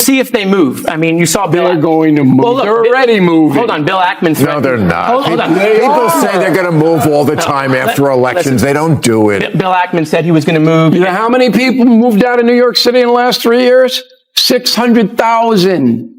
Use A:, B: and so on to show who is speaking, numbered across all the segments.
A: see if they move. I mean, you saw Bill.
B: They're going to move.
A: Well, look,
B: they're already moving.
A: Hold on, Bill Ackman.
C: No, they're not.
A: Hold on.
C: People say they're going to move all the time after elections. They don't do it.
A: Bill Ackman said he was going to move.
B: You know how many people moved out of New York City in the last 3 years? 600,000.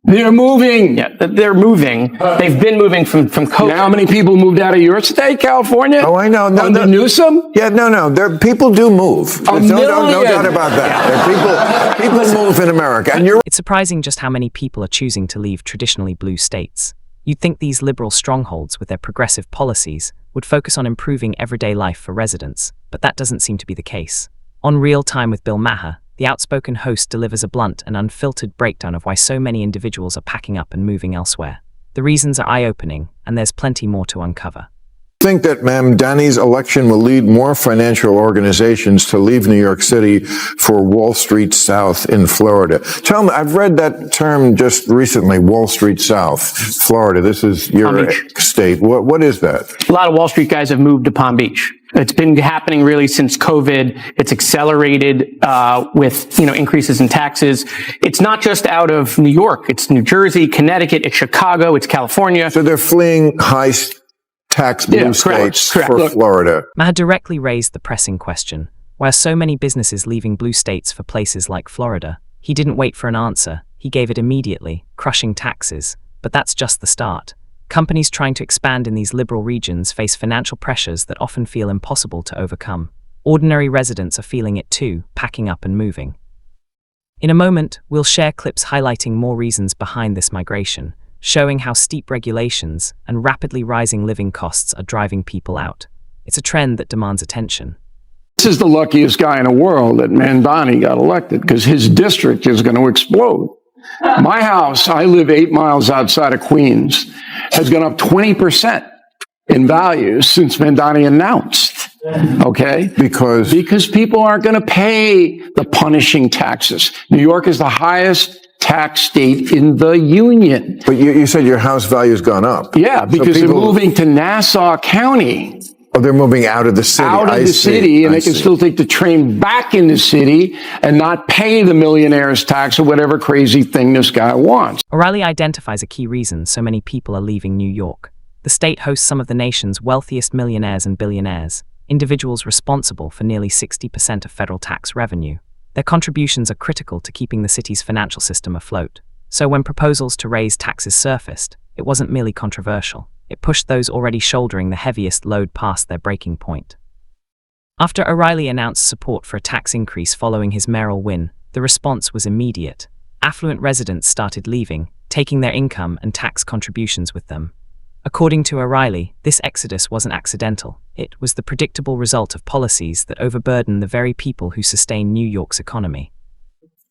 B: They're moving.
A: Yeah, they're moving. They've been moving from COVID.
B: You know how many people moved out of your state, California?
C: Oh, I know. No,
B: Under Newsom?
C: Yeah, no. People do move. No doubt about that. People move in America. And
D: It's surprising just how many people are choosing to leave traditionally blue states. You'd think these liberal strongholds with their progressive policies would focus on improving everyday life for residents, but that doesn't seem to be the case. On Real Time with Bill Maher, the outspoken host delivers a blunt and unfiltered breakdown of why so many individuals are packing up and moving elsewhere. The reasons are eye-opening, and there's plenty more to uncover.
C: I think that Mamdani's election will lead more financial organizations to leave New York City for Wall Street South in Florida. Tell me, I've read that term just recently, Wall Street South, Florida. This is your state. What is that?
A: A lot of Wall Street guys have moved to Palm Beach. It's been happening really since COVID. It's accelerated with increases in taxes. It's not just out of New York. It's New Jersey, Connecticut, it's Chicago, it's California.
C: So they're fleeing high tax blue states for Florida.
D: Maher directly raised the pressing question: why are so many businesses leaving blue states for places like Florida? He didn't wait for an answer. He gave it immediately: crushing taxes. But that's just the start. Companies trying to expand in these liberal regions face financial pressures that often feel impossible to overcome. Ordinary residents are feeling it too, packing up and moving. In a moment, we'll share clips highlighting more reasons behind this migration, showing how steep regulations and rapidly rising living costs are driving people out. It's a trend that demands attention.
B: This is the luckiest guy in the world that Mamdani got elected, because his district is going to explode. My house, I live 8 miles outside of Queens, has gone up 20% in value since Mamdani announced. Okay? Because people aren't going to pay the punishing taxes. New York is the highest tax state in the union.
C: But you said your house value's gone up.
B: Yeah, because they're moving to Nassau County.
C: Oh, they're moving out of the city.
B: Out of the city, and they can still take the train back in the city and not pay the millionaire's tax or whatever crazy thing this guy wants.
D: O'Reilly identifies a key reason so many people are leaving New York. The state hosts some of the nation's wealthiest millionaires and billionaires, individuals responsible for nearly 60% of federal tax revenue. Their contributions are critical to keeping the city's financial system afloat. So when proposals to raise taxes surfaced, it wasn't merely controversial. It pushed those already shouldering the heaviest load past their breaking point. After O'Reilly announced support for a tax increase following his mayoral win, the response was immediate. Affluent residents started leaving, taking their income and tax contributions with them. According to O'Reilly, this exodus wasn't accidental. It was the predictable result of policies that overburden the very people who sustain New York's economy.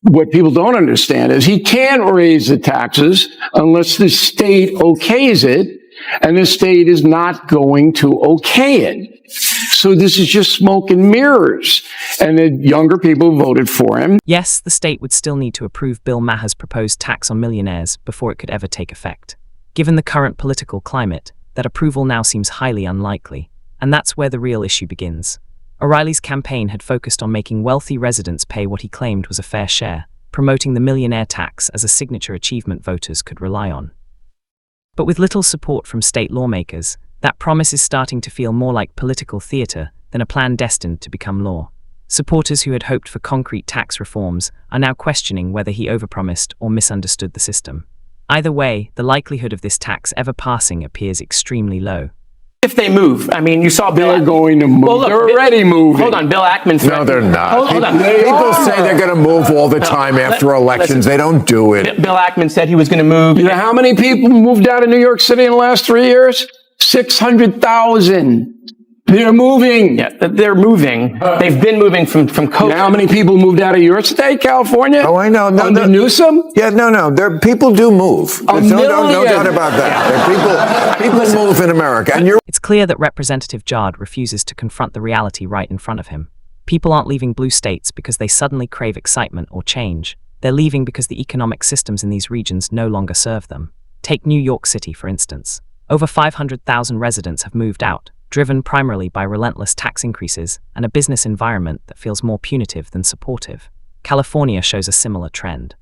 B: What people don't understand is he can't raise the taxes unless the state okays it, and the state is not going to okay it. So this is just smoke and mirrors. And the younger people voted for him.
D: Yes, the state would still need to approve Bill Maher's proposed tax on millionaires before it could ever take effect. Given the current political climate, that approval now seems highly unlikely. And that's where the real issue begins. O'Reilly's campaign had focused on making wealthy residents pay what he claimed was a fair share, promoting the millionaire tax as a signature achievement voters could rely on. But with little support from state lawmakers, that promise is starting to feel more like political theater than a plan destined to become law. Supporters who had hoped for concrete tax reforms are now questioning whether he overpromised or misunderstood the system. Either way, the likelihood of this tax ever passing appears extremely low.
A: If they move. I mean, you saw Bill.
B: They're going to move.
A: Well, look,
B: they're already moving.
A: Hold on, Bill Ackman.
C: No, they're not.
A: Hold on.
C: People say they're going to move all the time after elections. They don't do it.
A: Bill Ackman said he was going to move.
B: You know how many people moved out of New York City in the last 3 years? 600,000. They're moving.
A: Yeah, they're moving. They've been moving from COVID.
B: You know how many people moved out of your state, California?
C: Oh, I know.
B: Under Newsom?
C: Yeah, no. People do move. No doubt about that. People move in America. And
D: It's clear that Representative Jard refuses to confront the reality right in front of him. People aren't leaving blue states because they suddenly crave excitement or change. They're leaving because the economic systems in these regions no longer serve them. Take New York City, for instance. Over 500,000 residents have moved out, driven primarily by relentless tax increases and a business environment that feels more punitive than supportive. California shows a similar trend.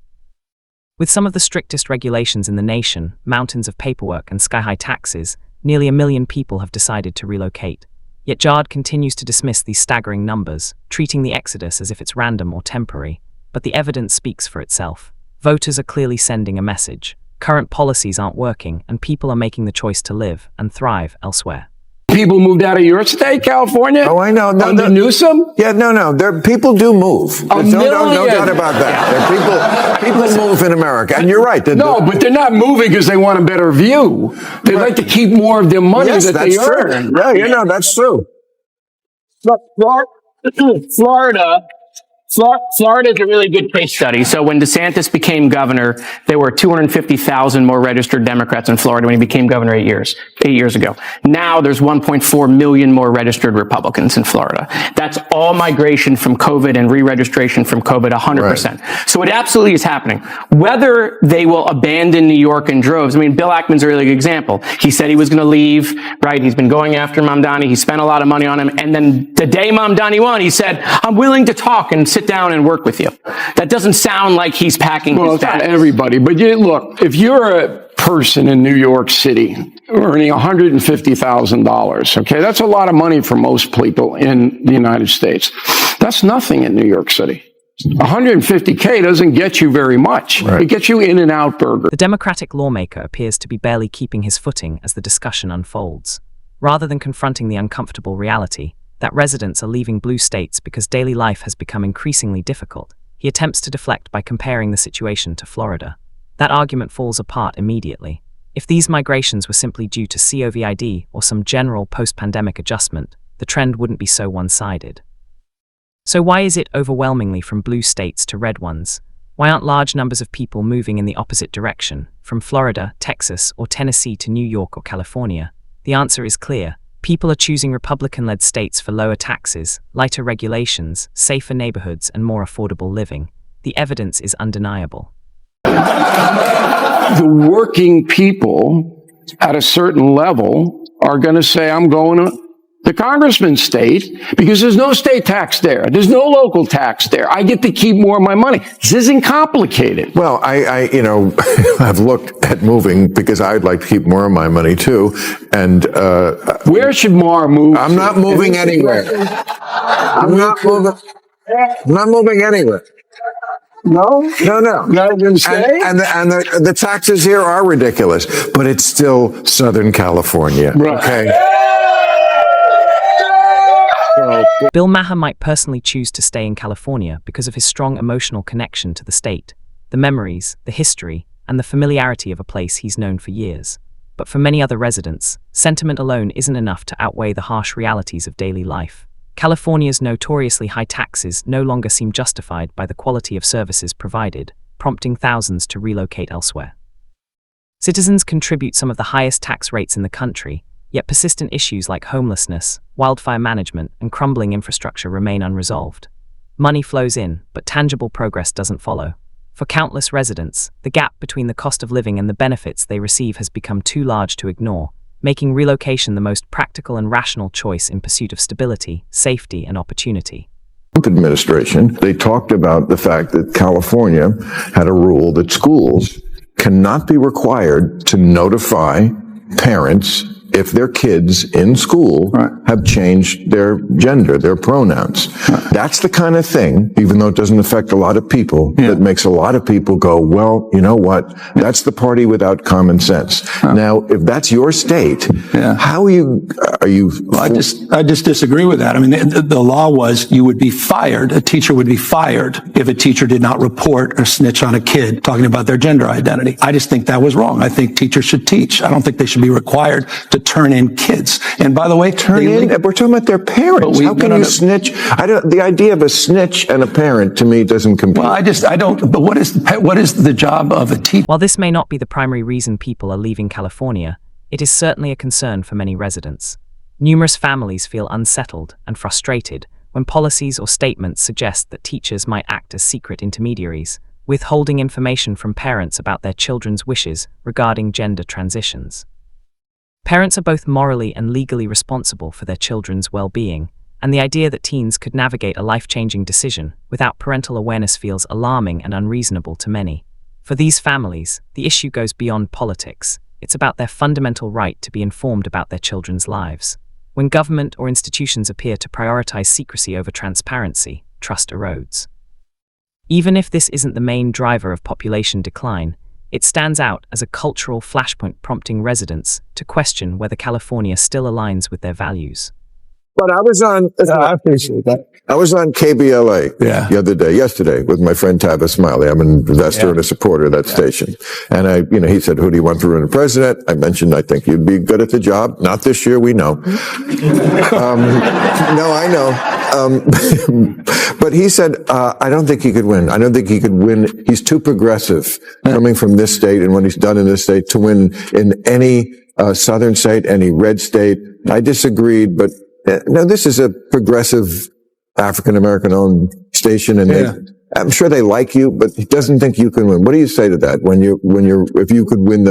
D: With some of the strictest regulations in the nation, mountains of paperwork and sky-high taxes, nearly 1 million people have decided to relocate. Yet Jard continues to dismiss these staggering numbers, treating the exodus as if it's random or temporary. But the evidence speaks for itself. Voters are clearly sending a message. Current policies aren't working, and people are making the choice to live and thrive elsewhere.
B: People moved out of your state, California?
C: Oh, I know. No,
B: Under Newsom?
C: Yeah, no. People do move. No doubt about that. People move in America. And you're right.
B: No, but they're not moving because they want a better view. They like to keep more of their money that they earn.
C: True. Yeah, that's true.
A: Florida is a really good case study. So when DeSantis became governor, there were 250,000 more registered Democrats in Florida when he became governor 8 years ago. Now there's 1.4 million more registered Republicans in Florida. That's all migration from COVID and re-registration from COVID, 100%. Right. So it absolutely is happening. Whether they will abandon New York in droves, I mean, Bill Ackman's a really good example. He said he was going to leave, right? He's been going after Mamdani. He spent a lot of money on him. And then the day Mamdani won, he said, I'm willing to talk and sit down and work with you. That doesn't sound like he's packing his bags. Well,
B: it's not everybody, but look, if you're a person in New York City earning $150,000, okay, that's a lot of money for most people in the United States. That's nothing in New York City. 150K doesn't get you very much. Right. It gets you In-N-Out Burger.
D: The Democratic lawmaker appears to be barely keeping his footing as the discussion unfolds. Rather than confronting the uncomfortable reality that residents are leaving blue states because daily life has become increasingly difficult, he attempts to deflect by comparing the situation to Florida. That argument falls apart immediately. If these migrations were simply due to COVID or some general post-pandemic adjustment, the trend wouldn't be so one-sided. So why is it overwhelmingly from blue states to red ones? Why aren't large numbers of people moving in the opposite direction, from Florida, Texas, or Tennessee to New York or California? The answer is clear. People are choosing Republican-led states for lower taxes, lighter regulations, safer neighborhoods, and more affordable living. The evidence is undeniable.
B: The working people at a certain level are going to say, I'm going to the congressman's state because there's no state tax there. There's no local tax there. I get to keep more of my money. This isn't complicated.
C: Well, I've looked at moving because I'd like to keep more of my money too. And
B: where should Maher move?
C: I'm not moving anywhere. I'm not moving anywhere.
B: No.
C: Not even stay? And the taxes here are ridiculous, but it's still Southern California.
B: Right.
C: Okay.
D: Bill Maher might personally choose to stay in California because of his strong emotional connection to the state, the memories, the history, and the familiarity of a place he's known for years. But for many other residents, sentiment alone isn't enough to outweigh the harsh realities of daily life. California's notoriously high taxes no longer seem justified by the quality of services provided, prompting thousands to relocate elsewhere. Citizens contribute some of the highest tax rates in the country, yet persistent issues like homelessness, wildfire management, and crumbling infrastructure remain unresolved. Money flows in, but tangible progress doesn't follow. For countless residents, the gap between the cost of living and the benefits they receive has become too large to ignore, making relocation the most practical and rational choice in pursuit of stability, safety, and opportunity.
C: Administration, they talked about the fact that California had a rule that schools cannot be required to notify parents if their kids in school have changed their gender, their pronouns. That's the kind of thing, even though it doesn't affect a lot of people, that makes a lot of people go, well, you know what? That's the party without common sense. Now, if that's your state, how are you?
E: Well, I just disagree with that. I mean, the law was you would be fired, a teacher would be fired if a teacher did not report or snitch on a kid talking about their gender identity. I just think that was wrong. I think teachers should teach. I don't think they should be required to turn in kids. And by the way,
C: we're talking about their parents. How can you snitch? The idea of a snitch and a parent to me doesn't compute.
E: Well, I don't, but what is the job of a teacher?
D: While this may not be the primary reason people are leaving California, it is certainly a concern for many residents. Numerous families feel unsettled and frustrated when policies or statements suggest that teachers might act as secret intermediaries, withholding information from parents about their children's wishes regarding gender transitions. Parents are both morally and legally responsible for their children's well-being, and the idea that teens could navigate a life-changing decision without parental awareness feels alarming and unreasonable to many. For these families, the issue goes beyond politics. It's about their fundamental right to be informed about their children's lives. When government or institutions appear to prioritize secrecy over transparency, trust erodes. Even if this isn't the main driver of population decline, it stands out as a cultural flashpoint prompting residents to question whether California still aligns with their values.
C: But I appreciate that. I was on KBLA yesterday with my friend Tavis Smiley. I'm an investor and a supporter of that station. And he said, who do you want to run for president? I mentioned, I think you'd be good at the job. Not this year, we know. No, I know. But he said, I don't think he could win. I don't think he could win. He's too progressive coming from this state and what he's done in this state to win in any southern state, any red state. I disagreed, but no, this is a progressive African-American owned station, and I'm sure they like you, but he doesn't think you can win. What do you say to that if you could win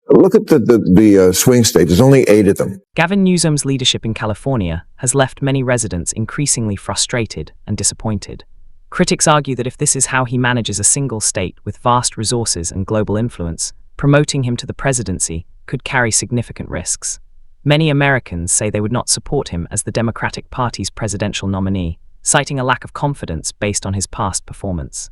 C: look at the swing states, there's only 8 of them.
D: Gavin Newsom's leadership in California has left many residents increasingly frustrated and disappointed. Critics argue that if this is how he manages a single state with vast resources and global influence, promoting him to the presidency could carry significant risks. Many Americans say they would not support him as the Democratic Party's presidential nominee, citing a lack of confidence based on his past performance.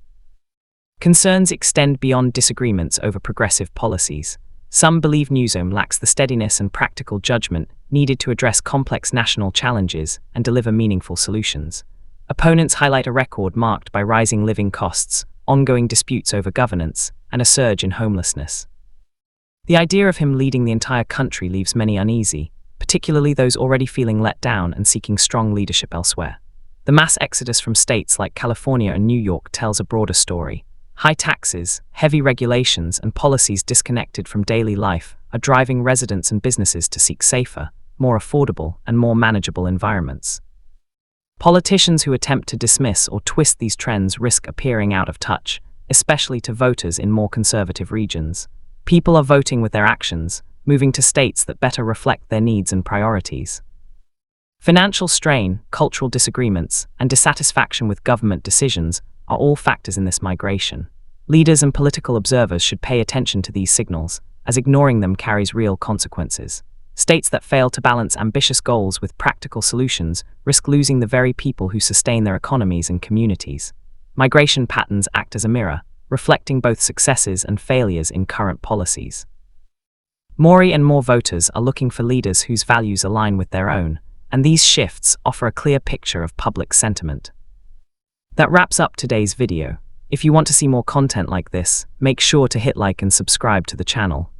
D: Concerns extend beyond disagreements over progressive policies. Some believe Newsom lacks the steadiness and practical judgment needed to address complex national challenges and deliver meaningful solutions. Opponents highlight a record marked by rising living costs, ongoing disputes over governance, and a surge in homelessness. The idea of him leading the entire country leaves many uneasy, particularly those already feeling let down and seeking strong leadership elsewhere. The mass exodus from states like California and New York tells a broader story. High taxes, heavy regulations, and policies disconnected from daily life are driving residents and businesses to seek safer, more affordable, and more manageable environments. Politicians who attempt to dismiss or twist these trends risk appearing out of touch, especially to voters in more conservative regions. People are voting with their actions, moving to states that better reflect their needs and priorities. Financial strain, cultural disagreements, and dissatisfaction with government decisions are all factors in this migration. Leaders and political observers should pay attention to these signals, as ignoring them carries real consequences. States that fail to balance ambitious goals with practical solutions risk losing the very people who sustain their economies and communities. Migration patterns act as a mirror, reflecting both successes and failures in current policies. More and more voters are looking for leaders whose values align with their own, and these shifts offer a clear picture of public sentiment. That wraps up today's video. If you want to see more content like this, make sure to hit like and subscribe to the channel.